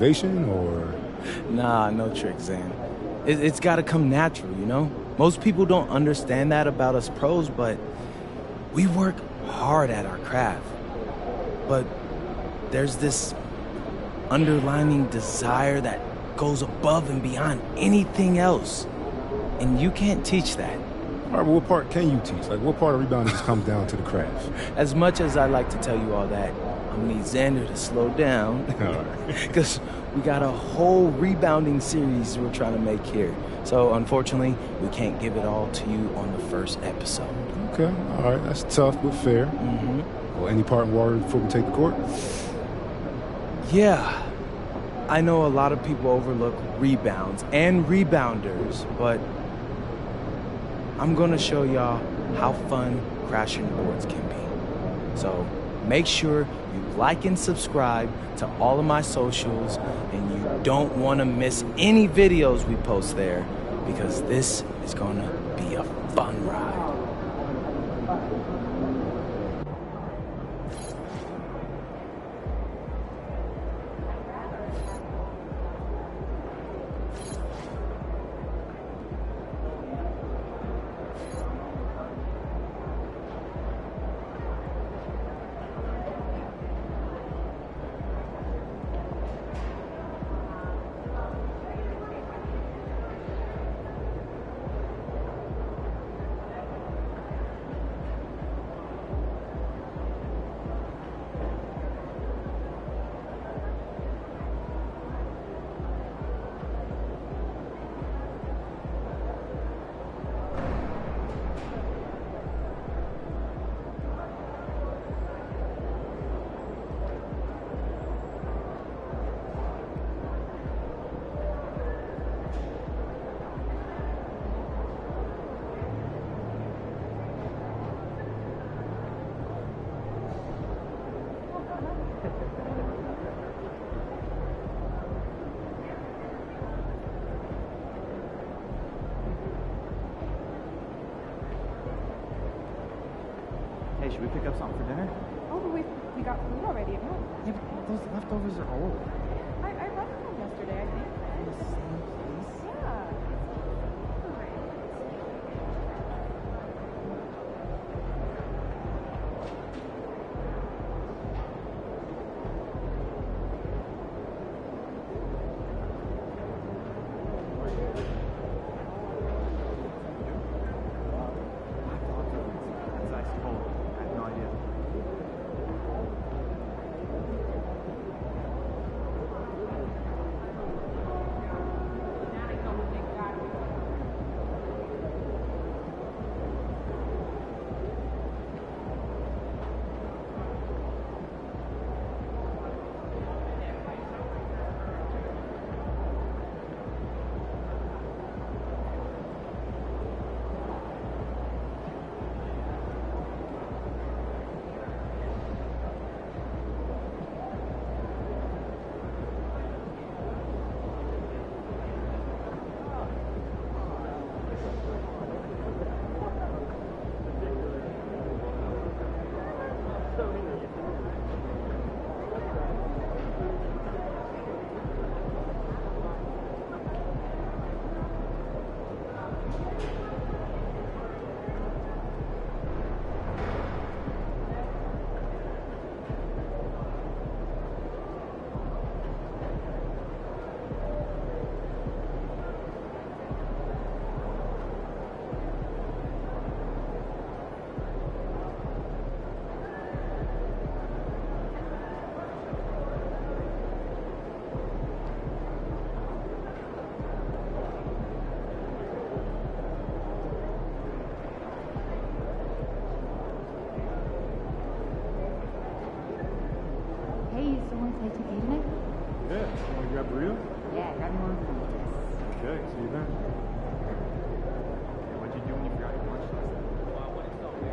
motivation or? Nah, no tricks, Zan. It's got to come natural, you know? Most people don't understand that about us pros, but we work hard at our craft. But there's this underlining desire that goes above and beyond anything else. And you can't teach that. All right, well, what part can you teach? Like, what part of rebounding just comes down to the craft? As much as I'd like to tell you all that, I need Xander to slow down. All right. Because we got a whole rebounding series we're trying to make here. So, unfortunately, we can't give it all to you on the first episode. Okay, all right. That's tough, but fair. Well, any parting words before we take the court? Yeah. I know a lot of people overlook rebounds and rebounders, but I'm gonna show y'all how fun crashing boards can be. So make sure you like and subscribe to all of my socials, and you don't wanna miss any videos we post there, because this is gonna be a fun ride. Hey, should we pick up something for dinner? Oh, but we got food already at home. Yeah, but those leftovers are old. I brought them home yesterday, I think. The same place? Yeah. That's ice cold. I have no idea. Hey, someone say to tonight? Yeah. Want to grab a burrito? Yeah, grab more. Okay, see you then. What'd you do when you forgot your lunch last night?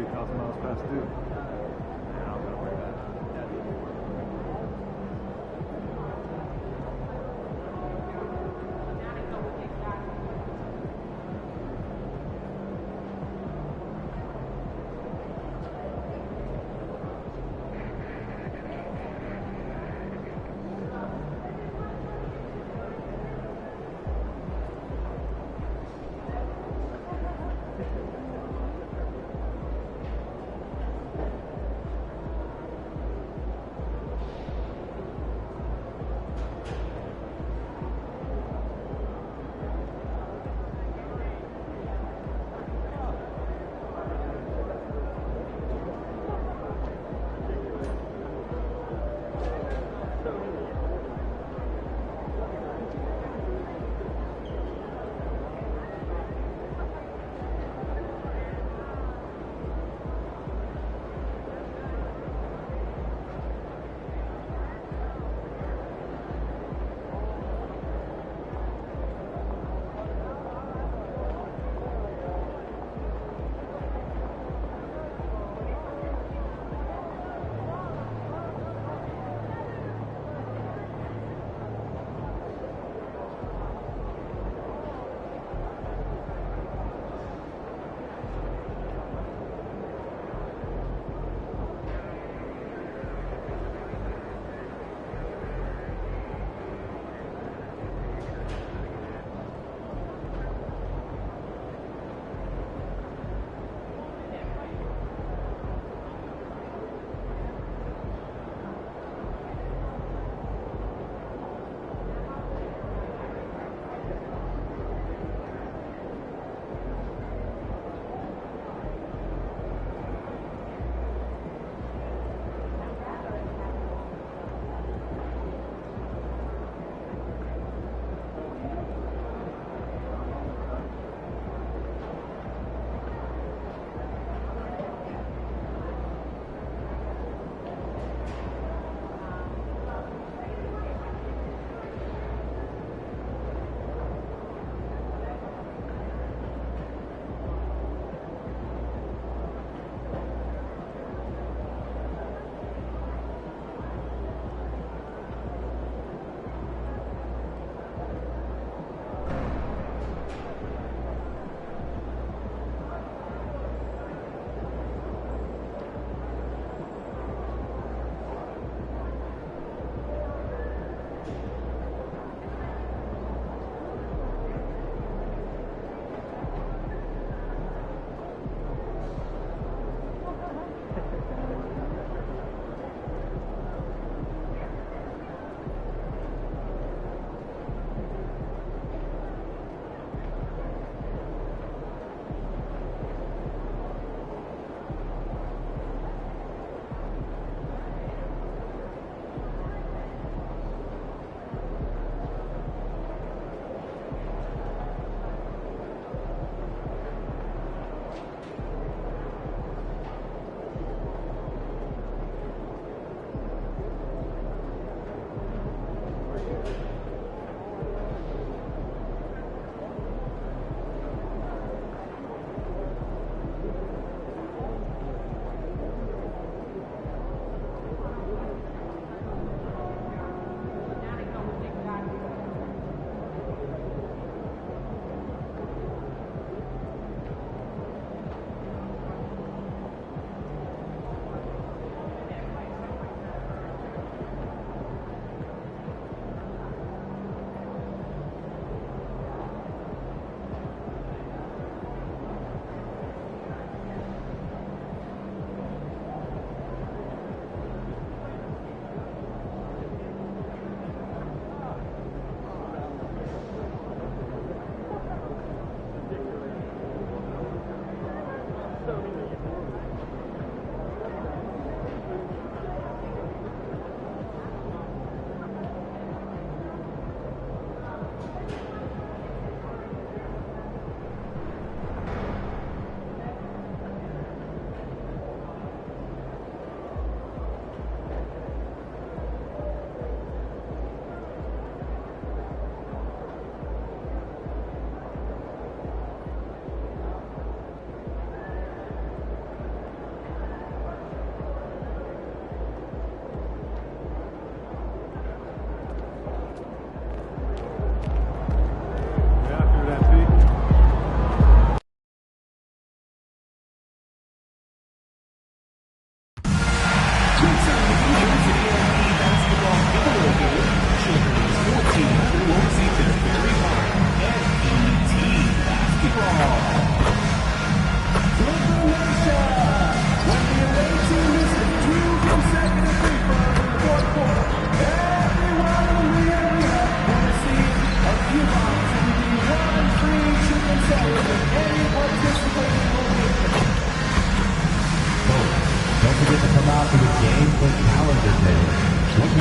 3,000 miles past due. Yeah, I'm gonna wear that.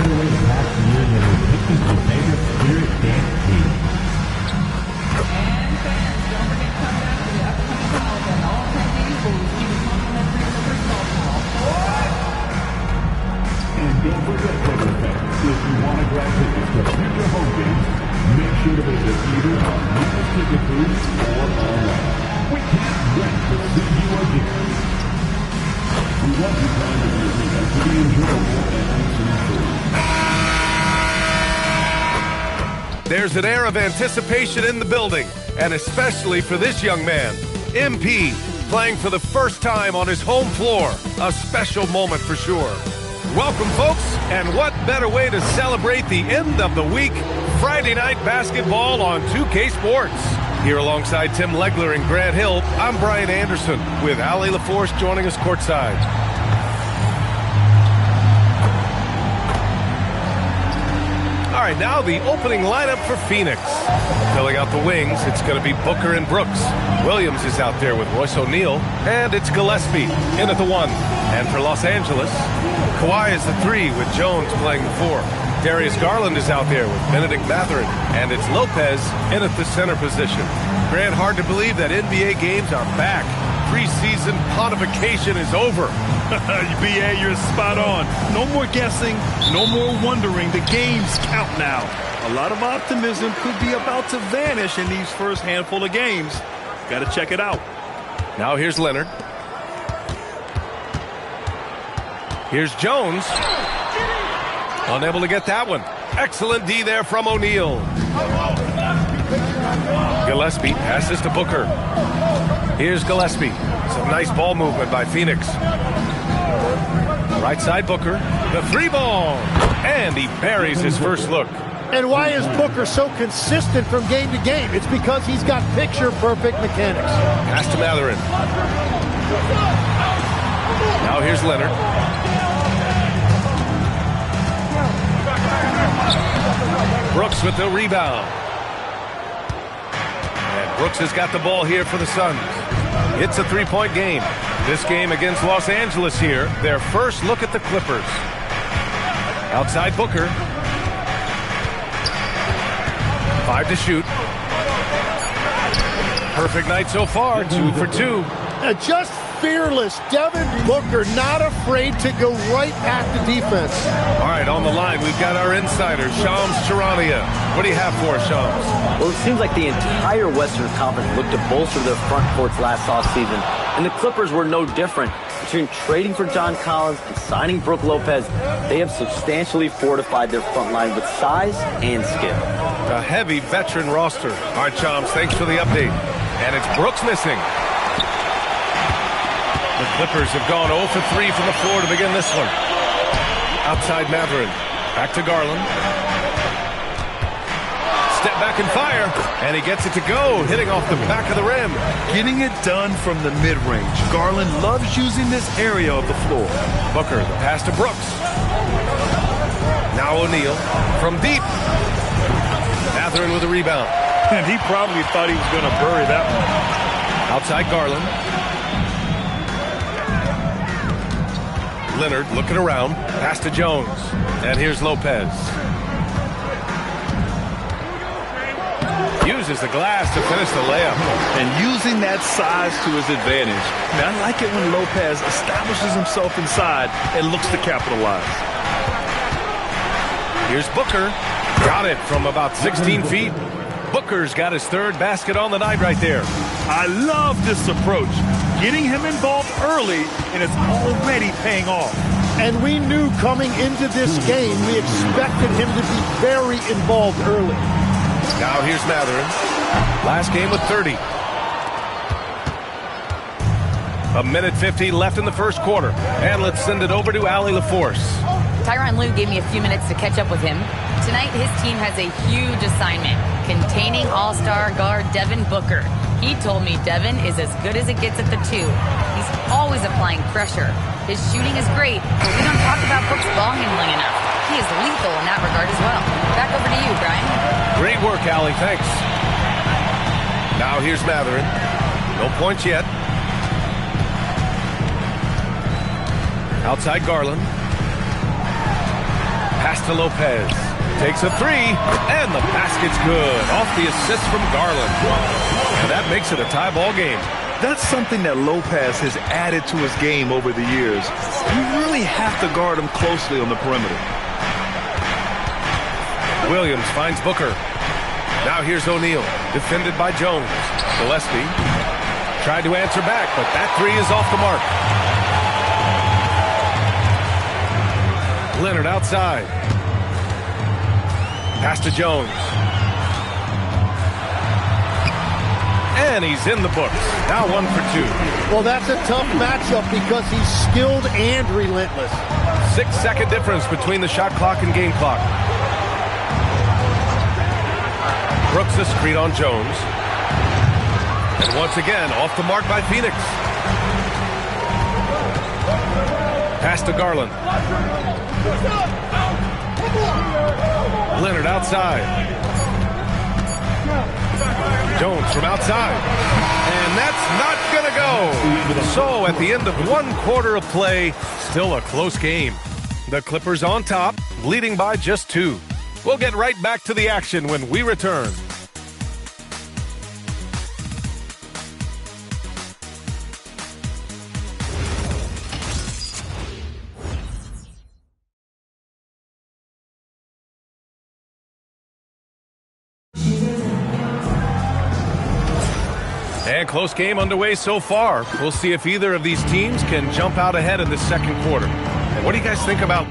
away the past year and was picking my favorite spirit dance team. And fans, don't forget to come down to the upcoming Hamilton. All attendees will receive a complimentary Clippers golf ball. And don't forget, Clipper fans, if you want to grab tickets to future home games, make sure to visit either our Memphis Ticket booth or online. We can't wait to see you again. We want you guys to be to be enjoyable and There's an air of anticipation in the building, and especially for this young man, MP, playing for the first time on his home floor. A special moment for sure. Welcome, folks, and what better way to celebrate the end of the week? Friday night basketball on 2K Sports. Here alongside Tim Legler and Grant Hill, I'm Brian Anderson with Allie LaForce joining us courtside. All right, now the opening lineup for Phoenix. Filling out the wings, it's going to be Booker and Brooks. Williams is out there with Royce O'Neal, and it's Gillespie in at the 1. And for Los Angeles, Kawhi is the 3 with Jones playing the 4. Darius Garland is out there with Benedict Mathurin, and it's Lopez in at the center position. Grant, hard to believe that NBA games are back. Preseason pontification is over. BA, you're spot on. No more guessing, no more wondering. The games count now. A lot of optimism could be about to vanish in these first handful of games. Got to check it out. Now here's Leonard. Here's Jones. Unable to get that one. Excellent D there from O'Neal. Gillespie passes to Booker. Here's Gillespie. Some nice ball movement by Phoenix. Right side Booker. The 3 ball. And he buries his first look. And why is Booker so consistent from game to game? It's because he's got picture-perfect mechanics. Pass to Mathurin. Now here's Leonard. Brooks with the rebound. And Brooks has got the ball here for the Suns. It's a 3-point game. This game against Los Angeles here, their first look at the Clippers. Outside Booker. 5 to shoot. Perfect night so far, 2 for 2. Just fearless. Devin Booker not afraid to go right at the defense. All right, on the line, we've got our insider, Shams Charania. What do you have for us, Shams? Well, it seems like the entire Western Conference looked to bolster their front courts last offseason, and the Clippers were no different. Between trading for John Collins and signing Brook Lopez, they have substantially fortified their front line with size and skill. A heavy veteran roster. All right, Shams, thanks for the update. And it's Brooks missing. The Clippers have gone 0 for 3 from the floor to begin this one. Outside Mathurin. Back to Garland. Step back and fire. And he gets it to go, hitting off the back of the rim. Getting it done from the mid-range. Garland loves using this area of the floor. Booker, the pass to Brooks. Now O'Neal from deep. Mathurin with a rebound. And he probably thought he was going to bury that one. Outside Garland. Leonard looking around. Pass to Jones. And here's Lopez. Uses the glass to finish the layup. And using that size to his advantage. I like it when Lopez establishes himself inside and looks to capitalize. Here's Booker. Got it from about 16 feet. Booker's got his 3rd basket on the night right there. I love this approach. Getting him involved early, and it's already paying off. And we knew coming into this game, we expected him to be very involved early. Now here's Mathurin. Last game with 30. A minute 50 left in the first quarter. And let's send it over to Allie LaForce. Tyronn Lue gave me a few minutes to catch up with him. Tonight, his team has a huge assignment, containing all-star guard Devin Booker. He told me Devin is as good as it gets at the 2. He's always applying pressure. His shooting is great, but we don't talk about Brooks' ball handling enough. He is lethal in that regard as well. Back over to you, Brian. Great work, Allie. Thanks. Now here's Mathurin. No points yet. Outside Garland. Pass to to Lopez. Takes a three, and the basket's good. Off the assist from Garland. And that makes it a tie ball game. That's something that Lopez has added to his game over the years. You really have to guard him closely on the perimeter. Williams finds Booker. Now here's O'Neal, defended by Jones. Gillespie tried to answer back, but that three is off the mark. Leonard outside. Pass to Jones. And he's in the books. Now 1 for 2. Well, that's a tough matchup because he's skilled and relentless. 6-second difference between the shot clock and game clock. Brooks a screen on Jones. And once again, off the mark by Phoenix. Pass to Garland. Leonard outside. Jones from outside. And that's not going to go. So at the end of 1 quarter of play, still a close game. The Clippers on top, leading by just 2. We'll get right back to the action when we return. And close game underway so far. We'll see if either of these teams can jump out ahead in the second quarter. What do you guys think about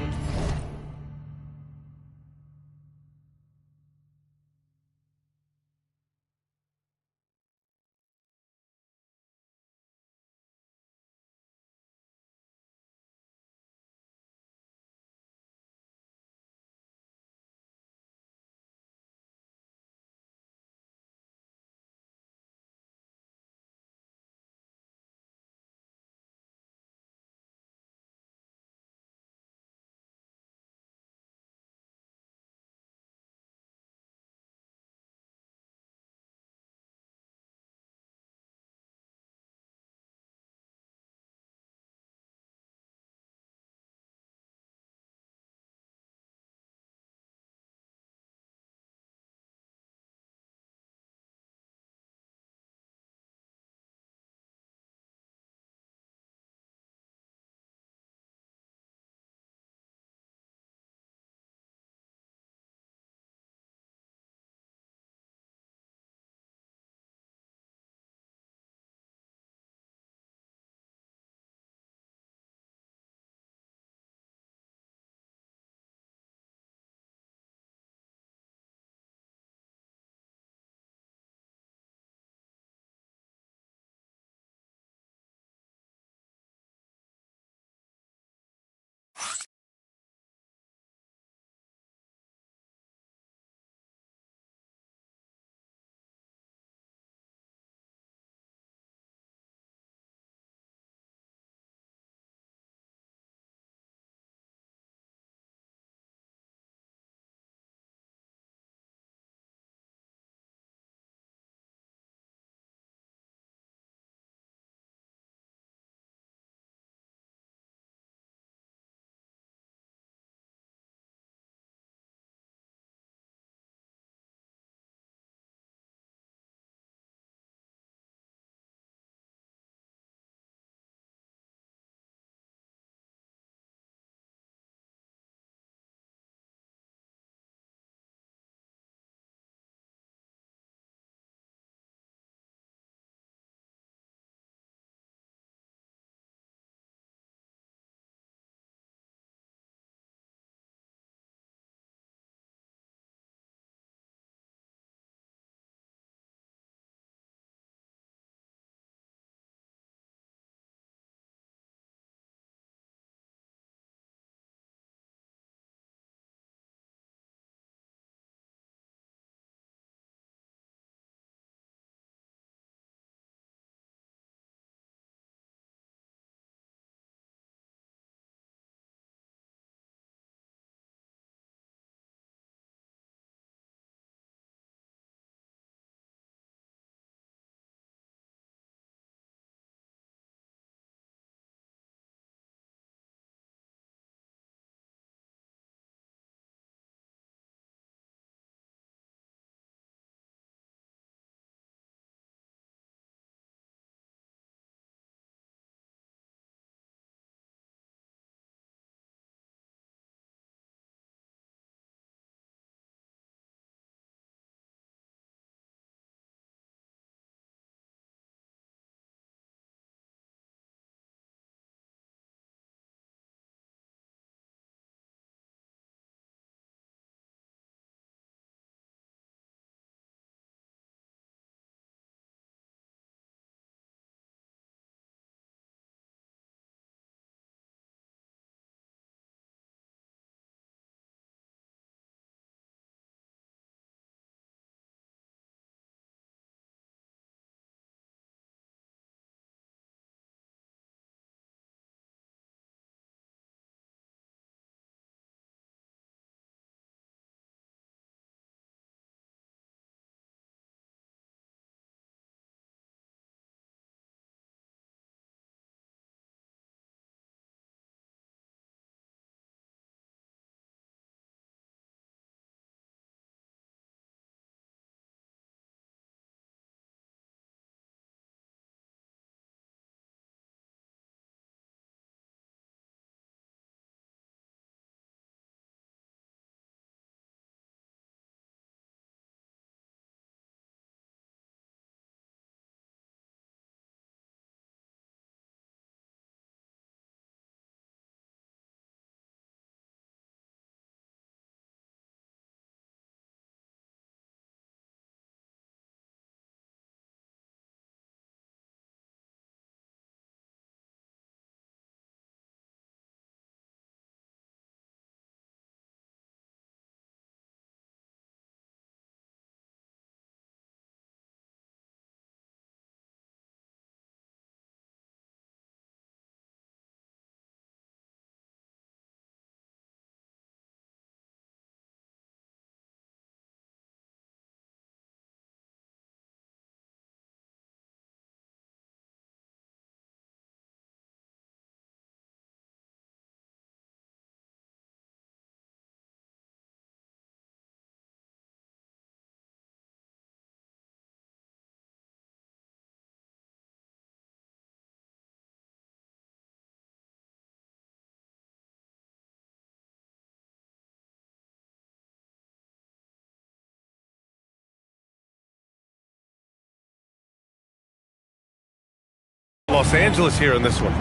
Los Angeles here in this one.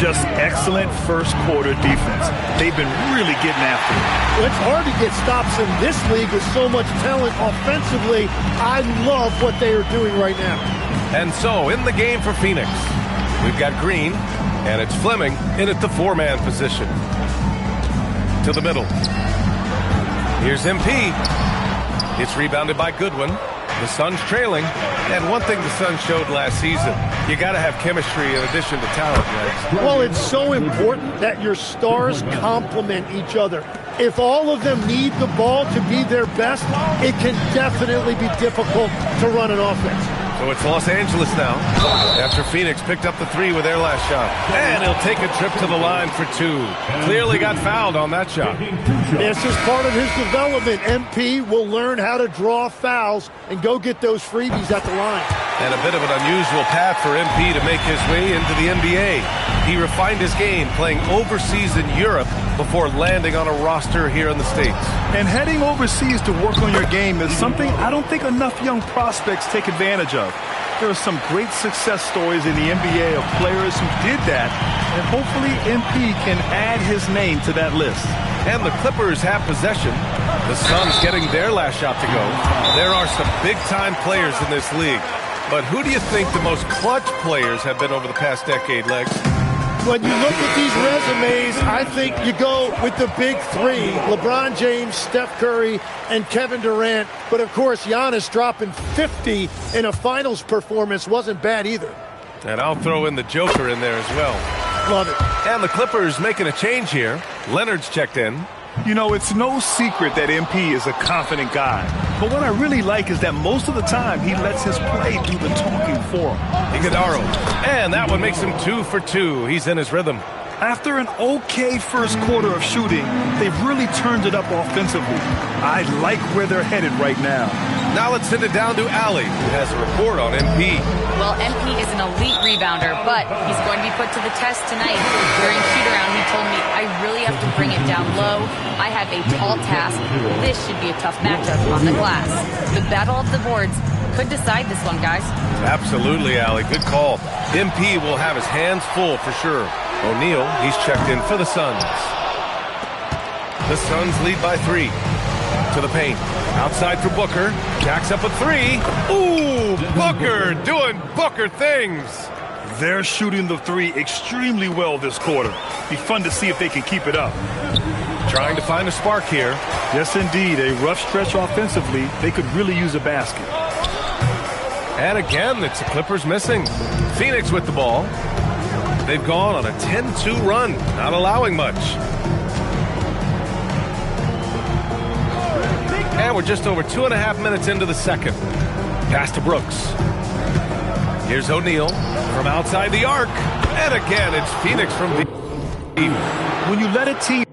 Just excellent first quarter defense. They've been really getting after it. Well, it's hard to get stops in this league with so much talent offensively. I love what they are doing right now. And so, in the game for Phoenix, we've got Green, and it's Fleming in at the 4-man position. To the middle. Here's MP. It's rebounded by Goodwin. The Suns trailing, and one thing the Suns showed last season, you got to have chemistry in addition to talent, right? Well, it's so important that your stars complement each other. If all of them need the ball to be their best, it can definitely be difficult to run an offense. So it's Los Angeles now, after Phoenix picked up the 3 with their last shot. And he'll take a trip to the line for 2. Clearly got fouled on that shot. This is part of his development. MP will learn how to draw fouls and go get those freebies at the line. And a bit of an unusual path for MP to make his way into the NBA. He refined his game playing overseas in Europe before landing on a roster here in the States. And heading overseas to work on your game is something I don't think enough young prospects take advantage of. There are some great success stories in the NBA of players who did that, and hopefully MP can add his name to that list. And the Clippers have possession. The Suns getting their last shot to go. There are some big-time players in this league. But who do you think the most clutch players have been over the past decade, Legs? When you look at these resumes, I think you go with the big 3, LeBron James, Steph Curry, and Kevin Durant. But, of course, Giannis dropping 50 in a finals performance wasn't bad either. And I'll throw in the Joker in there as well. Love it. And the Clippers making a change here. Leonard's checked in. You know, it's no secret that MP is a confident guy. But what I really like is that most of the time he lets his play do the talking for him. Iguodala. And that one makes him 2 for 2. He's in his rhythm. After an okay first quarter of shooting, they've really turned it up offensively. I like where they're headed right now. Now let's send it down to Allie, who has a report on MP. Well, MP is an elite rebounder, but he's going to be put to the test tonight. During shoot-around, he told me, I really have to bring it down low. I have a tall task. This should be a tough matchup on the glass. The battle of the boards could decide this one, guys. Absolutely, Allie. Good call. MP will have his hands full for sure. O'Neal, he's checked in for the Suns. The Suns lead by 3. To the paint. Outside for Booker. Jacks up a 3. Ooh, Booker doing Booker things. They're shooting the 3 extremely well this quarter. Be fun to see if they can keep it up. Trying to find a spark here. Yes, indeed. A rough stretch offensively. They could really use a basket. And again, it's the Clippers missing. Phoenix with the ball. They've gone on a 10-2 run, not allowing much. And we're just over 2.5 minutes into the second. Pass to Brooks. Here's O'Neal from outside the arc. And again, it's Phoenix from the... When you let a team